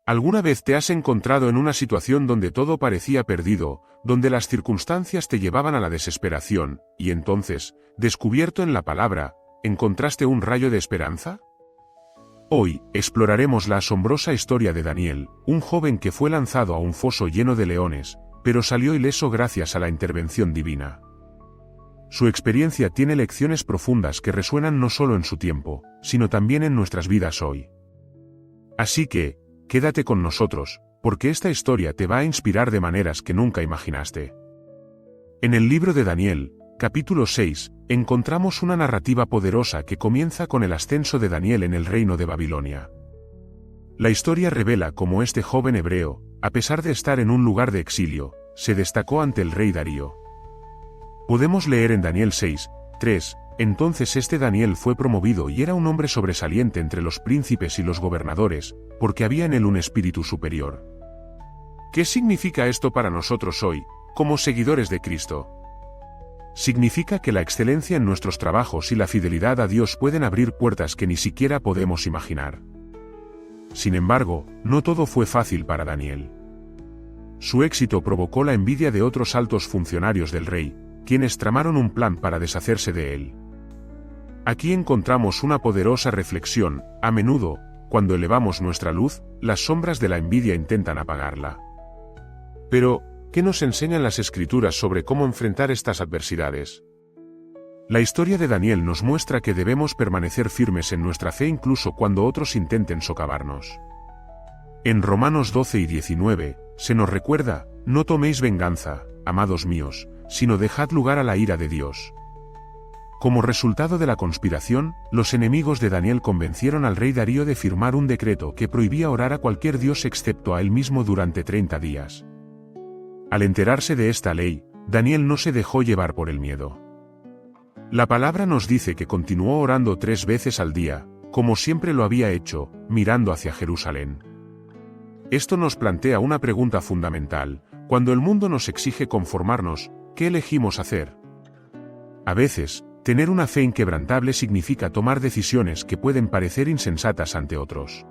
¿Alguna vez te has encontrado en una situación donde todo parecía perdido, donde las circunstancias te llevaban a la desesperación, y entonces, descubierto en la palabra, encontraste un rayo de esperanza? Hoy, exploraremos la asombrosa historia de Daniel, un joven que fue lanzado a un foso lleno de leones, pero salió ileso gracias a la intervención divina. Su experiencia tiene lecciones profundas que resuenan no solo en su tiempo, sino también en nuestras vidas hoy. Así que, quédate con nosotros, porque esta historia te va a inspirar de maneras que nunca imaginaste. En el libro de Daniel, capítulo 6, encontramos una narrativa poderosa que comienza con el ascenso de Daniel en el reino de Babilonia. La historia revela cómo este joven hebreo, a pesar de estar en un lugar de exilio, se destacó ante el rey Darío. Podemos leer en Daniel 6, 3, entonces este Daniel fue promovido y era un hombre sobresaliente entre los príncipes y los gobernadores, porque había en él un espíritu superior. ¿Qué significa esto para nosotros hoy, como seguidores de Cristo? Significa que la excelencia en nuestros trabajos y la fidelidad a Dios pueden abrir puertas que ni siquiera podemos imaginar. Sin embargo, no todo fue fácil para Daniel. Su éxito provocó la envidia de otros altos funcionarios del rey, quienes tramaron un plan para deshacerse de él. Aquí encontramos una poderosa reflexión: a menudo, cuando elevamos nuestra luz, las sombras de la envidia intentan apagarla. Pero, ¿qué nos enseñan las Escrituras sobre cómo enfrentar estas adversidades? La historia de Daniel nos muestra que debemos permanecer firmes en nuestra fe incluso cuando otros intenten socavarnos. En Romanos 12 y 19, se nos recuerda: no toméis venganza, amados míos, sino dejad lugar a la ira de Dios. Como resultado de la conspiración, los enemigos de Daniel convencieron al rey Darío de firmar un decreto que prohibía orar a cualquier dios excepto a él mismo durante 30 días. Al enterarse de esta ley, Daniel no se dejó llevar por el miedo. La palabra nos dice que continuó orando 3 veces al día, como siempre lo había hecho, mirando hacia Jerusalén. Esto nos plantea una pregunta fundamental: cuando el mundo nos exige conformarnos, ¿qué elegimos hacer? A veces, tener una fe inquebrantable significa tomar decisiones que pueden parecer insensatas ante otros.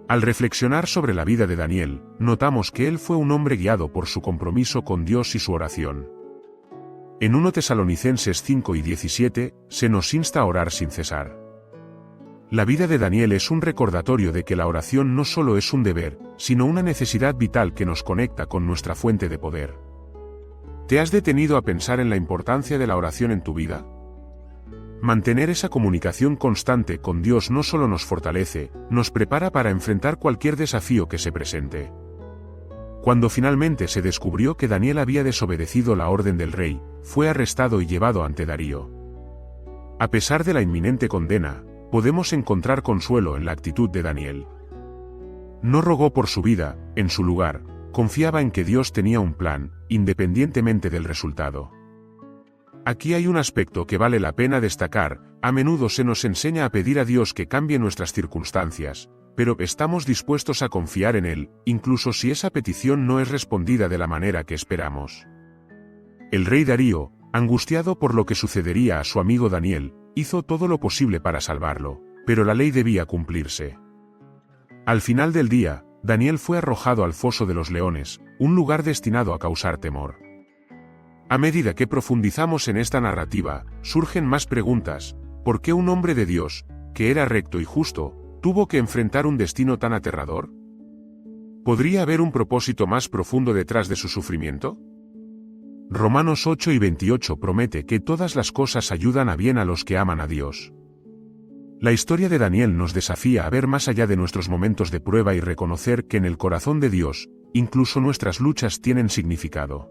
Al reflexionar sobre la vida de Daniel, notamos que él fue un hombre guiado por su compromiso con Dios y su oración. En 1 Tesalonicenses 5 y 17, se nos insta a orar sin cesar. La vida de Daniel es un recordatorio de que la oración no solo es un deber, sino una necesidad vital que nos conecta con nuestra fuente de poder. ¿Te has detenido a pensar en la importancia de la oración en tu vida? Mantener esa comunicación constante con Dios no solo nos fortalece, nos prepara para enfrentar cualquier desafío que se presente. Cuando finalmente se descubrió que Daniel había desobedecido la orden del rey, fue arrestado y llevado ante Darío. A pesar de la inminente condena, podemos encontrar consuelo en la actitud de Daniel. No rogó por su vida, en su lugar, confiaba en que Dios tenía un plan, independientemente del resultado. Aquí hay un aspecto que vale la pena destacar: a menudo se nos enseña a pedir a Dios que cambie nuestras circunstancias, pero estamos dispuestos a confiar en Él, incluso si esa petición no es respondida de la manera que esperamos. El rey Darío, angustiado por lo que sucedería a su amigo Daniel, hizo todo lo posible para salvarlo, pero la ley debía cumplirse. Al final del día, Daniel fue arrojado al foso de los leones, un lugar destinado a causar temor. A medida que profundizamos en esta narrativa, surgen más preguntas: ¿por qué un hombre de Dios, que era recto y justo, tuvo que enfrentar un destino tan aterrador? ¿Podría haber un propósito más profundo detrás de su sufrimiento? Romanos 8 y 28 promete que todas las cosas ayudan a bien a los que aman a Dios. La historia de Daniel nos desafía a ver más allá de nuestros momentos de prueba y reconocer que en el corazón de Dios, incluso nuestras luchas tienen significado.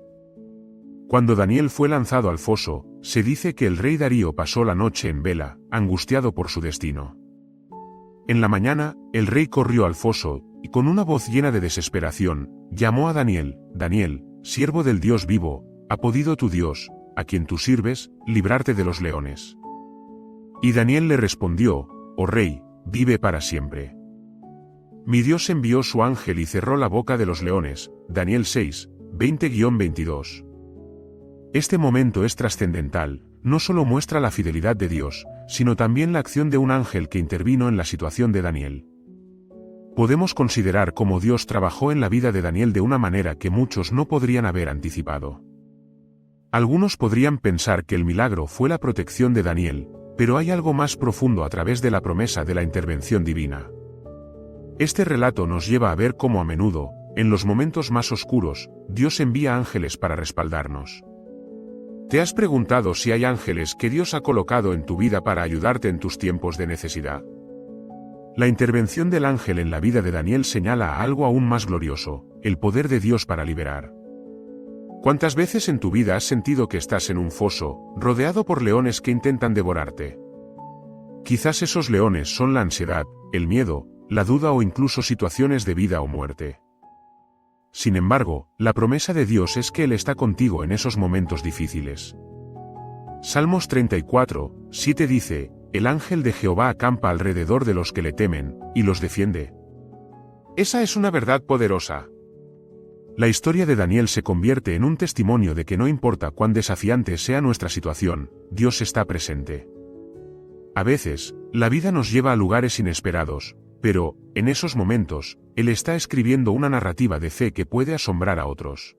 Cuando Daniel fue lanzado al foso, se dice que el rey Darío pasó la noche en vela, angustiado por su destino. En la mañana, el rey corrió al foso, y con una voz llena de desesperación, llamó a Daniel: Daniel, siervo del Dios vivo, ¿ha podido tu Dios, a quien tú sirves, librarte de los leones? Y Daniel le respondió: oh rey, vive para siempre. Mi Dios envió su ángel y cerró la boca de los leones. Daniel 6, 20-22. Este momento es trascendental, no solo muestra la fidelidad de Dios, sino también la acción de un ángel que intervino en la situación de Daniel. podemos considerar cómo Dios trabajó en la vida de Daniel de una manera que muchos no podrían haber anticipado. Algunos podrían pensar que el milagro fue la protección de Daniel, pero hay algo más profundo a través de la promesa de la intervención divina. Este relato nos lleva a ver cómo a menudo, en los momentos más oscuros, Dios envía ángeles para respaldarnos. ¿Te has preguntado si hay ángeles que Dios ha colocado en tu vida para ayudarte en tus tiempos de necesidad? La intervención del ángel en la vida de Daniel señala a algo aún más glorioso, el poder de Dios para liberar. ¿Cuántas veces en tu vida has sentido que estás en un foso, rodeado por leones que intentan devorarte? Quizás esos leones son la ansiedad, el miedo, la duda o incluso situaciones de vida o muerte. Sin embargo, la promesa de Dios es que Él está contigo en esos momentos difíciles. Salmos 34, 7 dice: el ángel de Jehová acampa alrededor de los que le temen, y los defiende. Esa es una verdad poderosa. La historia de Daniel se convierte en un testimonio de que no importa cuán desafiante sea nuestra situación, Dios está presente. A veces, la vida nos lleva a lugares inesperados, pero, en esos momentos, Él está escribiendo una narrativa de fe que puede asombrar a otros.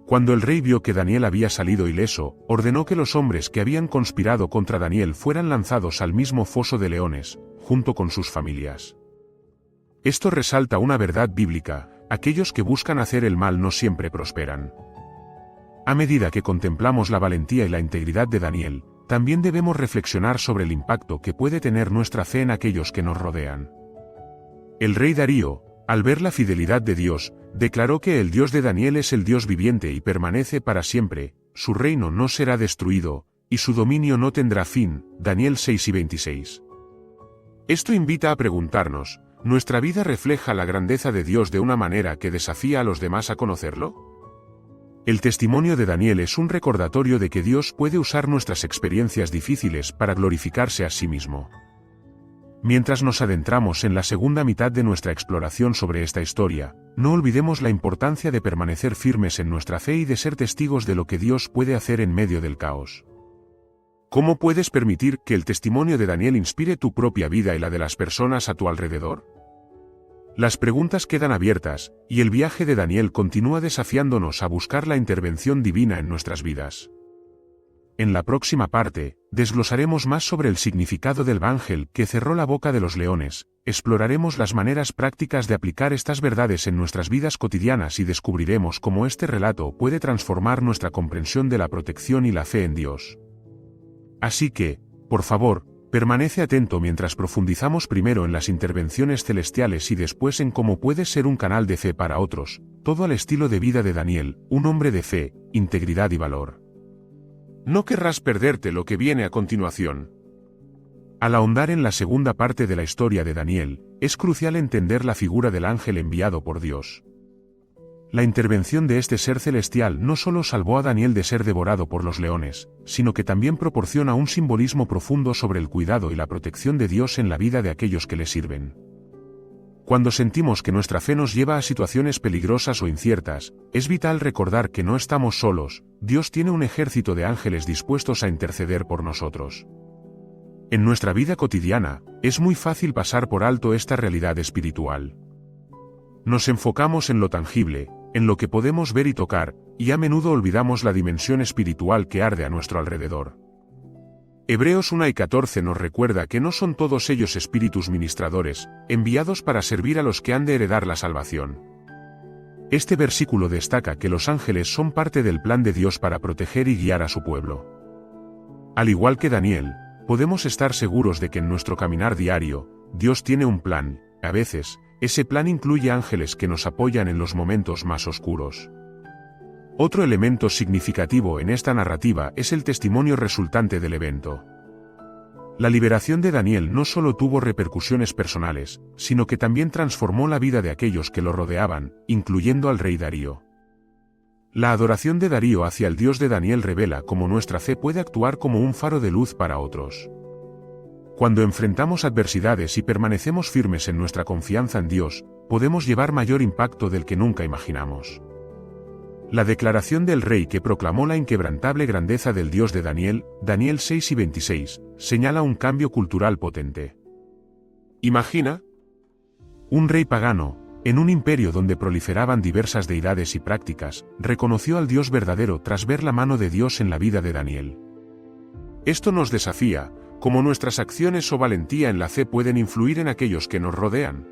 Cuando el rey vio que Daniel había salido ileso, ordenó que los hombres que habían conspirado contra Daniel fueran lanzados al mismo foso de leones, junto con sus familias. Esto resalta una verdad bíblica: aquellos que buscan hacer el mal no siempre prosperan. A medida que contemplamos la valentía y la integridad de Daniel, también debemos reflexionar sobre el impacto que puede tener nuestra fe en aquellos que nos rodean. El rey Darío, al ver la fidelidad de Dios, declaró que el Dios de Daniel es el Dios viviente y permanece para siempre, su reino no será destruido, y su dominio no tendrá fin. Daniel 6:26. Esto invita a preguntarnos: ¿nuestra vida refleja la grandeza de Dios de una manera que desafía a los demás a conocerlo? El testimonio de Daniel es un recordatorio de que Dios puede usar nuestras experiencias difíciles para glorificarse a sí mismo. Mientras nos adentramos en la segunda mitad de nuestra exploración sobre esta historia, no olvidemos la importancia de permanecer firmes en nuestra fe y de ser testigos de lo que Dios puede hacer en medio del caos. ¿Cómo puedes permitir que el testimonio de Daniel inspire tu propia vida y la de las personas a tu alrededor? Las preguntas quedan abiertas, y el viaje de Daniel continúa desafiándonos a buscar la intervención divina en nuestras vidas. En la próxima parte, desglosaremos más sobre el significado del ángel que cerró la boca de los leones, exploraremos las maneras prácticas de aplicar estas verdades en nuestras vidas cotidianas y descubriremos cómo este relato puede transformar nuestra comprensión de la protección y la fe en Dios. Así que, por favor, permanece atento mientras profundizamos primero en las intervenciones celestiales y después en cómo puedes ser un canal de fe para otros, todo al estilo de vida de Daniel, un hombre de fe, integridad y valor. No querrás perderte lo que viene a continuación. Al ahondar en la segunda parte de la historia de Daniel, es crucial entender la figura del ángel enviado por Dios. La intervención de este ser celestial no solo salvó a Daniel de ser devorado por los leones, sino que también proporciona un simbolismo profundo sobre el cuidado y la protección de Dios en la vida de aquellos que le sirven. Cuando sentimos que nuestra fe nos lleva a situaciones peligrosas o inciertas, es vital recordar que no estamos solos. Dios tiene un ejército de ángeles dispuestos a interceder por nosotros. En nuestra vida cotidiana, es muy fácil pasar por alto esta realidad espiritual. Nos enfocamos en lo tangible, en lo que podemos ver y tocar, y a menudo olvidamos la dimensión espiritual que arde a nuestro alrededor. Hebreos 1:14 nos recuerda que no son todos ellos espíritus ministradores, enviados para servir a los que han de heredar la salvación. Este versículo destaca que los ángeles son parte del plan de Dios para proteger y guiar a su pueblo. Al igual que Daniel, podemos estar seguros de que en nuestro caminar diario, Dios tiene un plan. A veces, ese plan incluye ángeles que nos apoyan en los momentos más oscuros. Otro elemento significativo en esta narrativa es el testimonio resultante del evento. La liberación de Daniel no solo tuvo repercusiones personales, sino que también transformó la vida de aquellos que lo rodeaban, incluyendo al rey Darío. La adoración de Darío hacia el Dios de Daniel revela cómo nuestra fe puede actuar como un faro de luz para otros. Cuando enfrentamos adversidades y permanecemos firmes en nuestra confianza en Dios, podemos llevar mayor impacto del que nunca imaginamos. La declaración del rey que proclamó la inquebrantable grandeza del Dios de Daniel, Daniel 6:26, señala un cambio cultural potente. Imagina Un rey pagano, en un imperio donde proliferaban diversas deidades y prácticas, reconoció al Dios verdadero tras ver la mano de Dios en la vida de Daniel. Esto nos desafía, cómo nuestras acciones o valentía en la fe pueden influir en aquellos que nos rodean.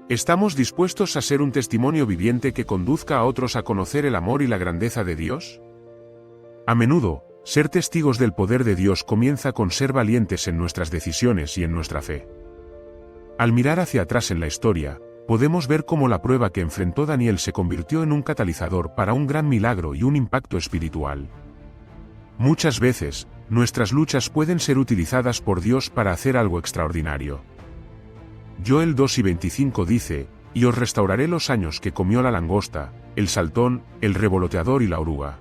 ¿Estamos dispuestos a ser un testimonio viviente que conduzca a otros a conocer el amor y la grandeza de Dios? A menudo, ser testigos del poder de Dios comienza con ser valientes en nuestras decisiones y en nuestra fe. Al mirar hacia atrás en la historia, podemos ver cómo la prueba que enfrentó Daniel se convirtió en un catalizador para un gran milagro y un impacto espiritual. Muchas veces, nuestras luchas pueden ser utilizadas por Dios para hacer algo extraordinario. Joel 2:25 dice, «Y os restauraré los años que comió la langosta, el saltón, el revoloteador y la oruga».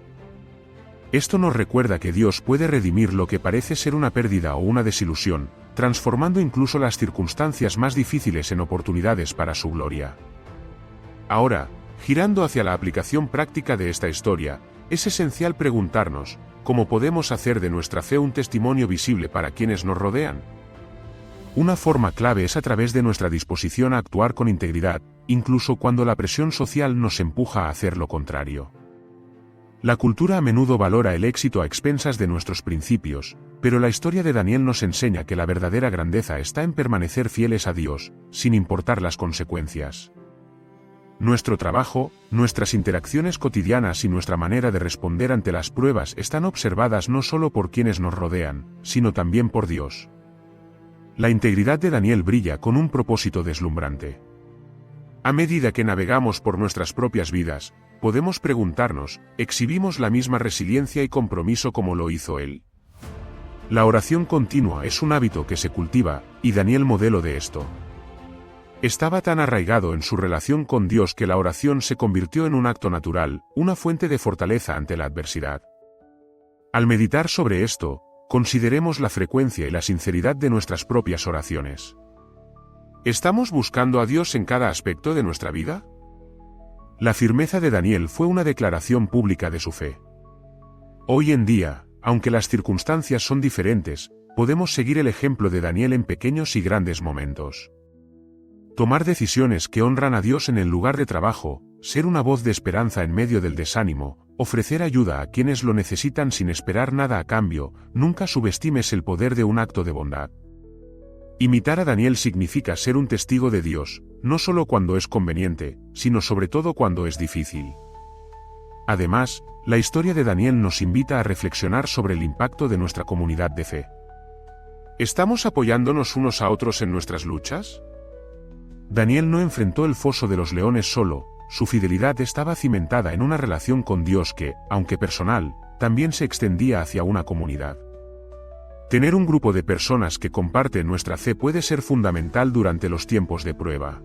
Esto nos recuerda que Dios puede redimir lo que parece ser una pérdida o una desilusión, transformando incluso las circunstancias más difíciles en oportunidades para su gloria. Ahora, girando hacia la aplicación práctica de esta historia, es esencial preguntarnos, ¿cómo podemos hacer de nuestra fe un testimonio visible para quienes nos rodean? Una forma clave es a través de nuestra disposición a actuar con integridad, incluso cuando la presión social nos empuja a hacer lo contrario. La cultura a menudo valora el éxito a expensas de nuestros principios, pero la historia de Daniel nos enseña que la verdadera grandeza está en permanecer fieles a Dios, sin importar las consecuencias. Nuestro trabajo, nuestras interacciones cotidianas y nuestra manera de responder ante las pruebas están observadas no solo por quienes nos rodean, sino también por Dios. La integridad de Daniel brilla con un propósito deslumbrante. A medida que navegamos por nuestras propias vidas, podemos preguntarnos, ¿exhibimos la misma resiliencia y compromiso como lo hizo él? La oración continua es un hábito que se cultiva, y Daniel modelo de esto. Estaba tan arraigado en su relación con Dios que la oración se convirtió en un acto natural, una fuente de fortaleza ante la adversidad. Al meditar sobre esto, consideremos la frecuencia y la sinceridad de nuestras propias oraciones. ¿Estamos buscando a Dios en cada aspecto de nuestra vida? La firmeza de Daniel fue una declaración pública de su fe. Hoy en día, aunque las circunstancias son diferentes, podemos seguir el ejemplo de Daniel en pequeños y grandes momentos. Tomar decisiones que honran a Dios en el lugar de trabajo, ser una voz de esperanza en medio del desánimo, ofrecer ayuda a quienes lo necesitan sin esperar nada a cambio, nunca subestimes el poder de un acto de bondad. Imitar a Daniel significa ser un testigo de Dios, no solo cuando es conveniente, sino sobre todo cuando es difícil. Además, la historia de Daniel nos invita a reflexionar sobre el impacto de nuestra comunidad de fe. ¿Estamos apoyándonos unos a otros en nuestras luchas? Daniel no enfrentó el foso de los leones solo, su fidelidad estaba cimentada en una relación con Dios que, aunque personal, también se extendía hacia una comunidad. Tener un grupo de personas que comparten nuestra fe puede ser fundamental durante los tiempos de prueba.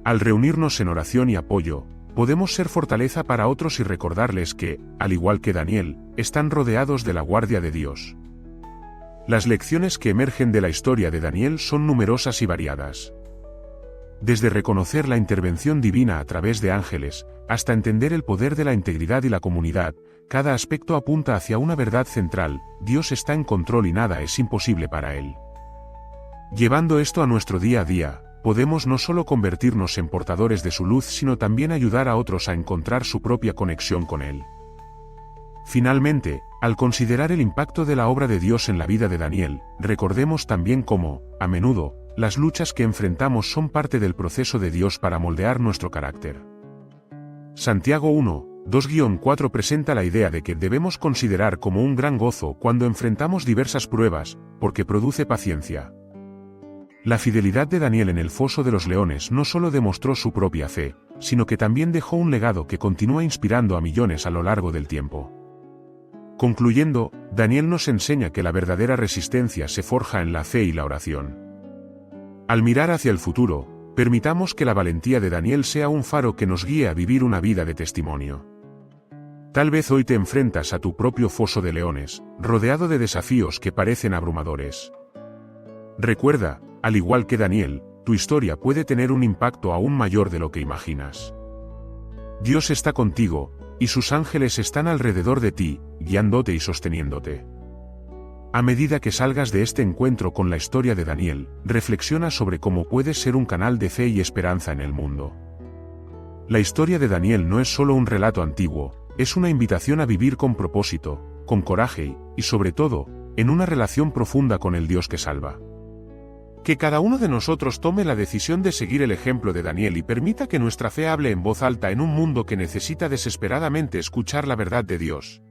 Al reunirnos en oración y apoyo, podemos ser fortaleza para otros y recordarles que, al igual que Daniel, están rodeados de la guardia de Dios. Las lecciones que emergen de la historia de Daniel son numerosas y variadas. Desde reconocer la intervención divina a través de ángeles, hasta entender el poder de la integridad y la comunidad, cada aspecto apunta hacia una verdad central: Dios está en control y nada es imposible para Él. Llevando esto a nuestro día a día, podemos no solo convertirnos en portadores de su luz, sino también ayudar a otros a encontrar su propia conexión con Él. Finalmente, al considerar el impacto de la obra de Dios en la vida de Daniel, recordemos también cómo, a menudo, las luchas que enfrentamos son parte del proceso de Dios para moldear nuestro carácter. Santiago 1:2-4 presenta la idea de que debemos considerar como un gran gozo cuando enfrentamos diversas pruebas, porque produce paciencia. La fidelidad de Daniel en el foso de los leones no solo demostró su propia fe, sino que también dejó un legado que continúa inspirando a millones a lo largo del tiempo. Concluyendo, Daniel nos enseña que la verdadera resistencia se forja en la fe y la oración. Al mirar hacia el futuro, permitamos que la valentía de Daniel sea un faro que nos guíe a vivir una vida de testimonio. Tal vez hoy te enfrentas a tu propio foso de leones, rodeado de desafíos que parecen abrumadores. Recuerda, al igual que Daniel, tu historia puede tener un impacto aún mayor de lo que imaginas. Dios está contigo, y sus ángeles están alrededor de ti, guiándote y sosteniéndote. A medida que salgas de este encuentro con la historia de Daniel, reflexiona sobre cómo puedes ser un canal de fe y esperanza en el mundo. La historia de Daniel no es solo un relato antiguo, es una invitación a vivir con propósito, con coraje y, sobre todo, en una relación profunda con el Dios que salva. Que cada uno de nosotros tome la decisión de seguir el ejemplo de Daniel y permita que nuestra fe hable en voz alta en un mundo que necesita desesperadamente escuchar la verdad de Dios.